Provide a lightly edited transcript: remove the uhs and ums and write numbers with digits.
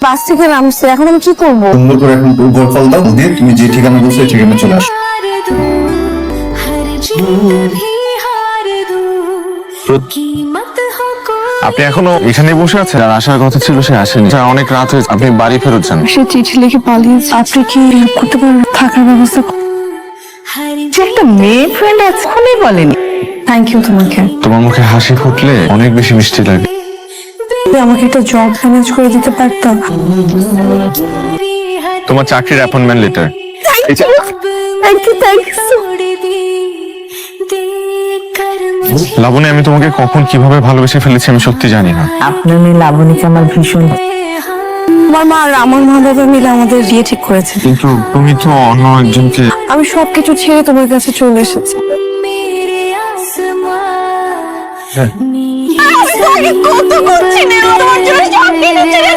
বাস থেকে নামছে, এখন আমি কি করবো? সুন্দর করে এখন উবর কল দাও, দিয়ে তুমি যে ঠিকানা বলছো সেই ঠিকানা চলে আসো। আপনি এখনো এখানে বসে আছেন? আর আসার কথা ছিল সে আসেনি। অনেক রাত হয়েছে, আপনি বাড়ি ফেরত যান। সে চিঠি লিখে পালিয়েছে। আপনি কি হেল্প করতে পারবেন? থাকার ব্যবস্থা যে একটা মেয়ে ফ্রেন্ড আছে এখনই বলেনি। থ্যাংক ইউ তোমাকে। তোমার মুখে হাসি ফুটলে অনেক বেশি মিষ্টি লাগে। আমাকে একটা জব ম্যানেজ করে দিতে পারতাম। তোমার চাকরির appointment letter. Thank you Laboni, আমি তোমাকে কখন কিভাবে ভালোবেসে ফেলেছি আমি সত্যি জানি না। আপনার মেয়ে লাবণীকে আমার ভীষণ আমার মা আর আমার মা বাবা মিলে আমাদের বিয়ে ঠিক করেছে। কিন্তু তুমি তো অন্য একজনকে। আমি সবকিছু ছেড়ে তোমার কাছে চলে এসেছি। কত করছি না তোমার জন্য, সবকিছু ছেড়ে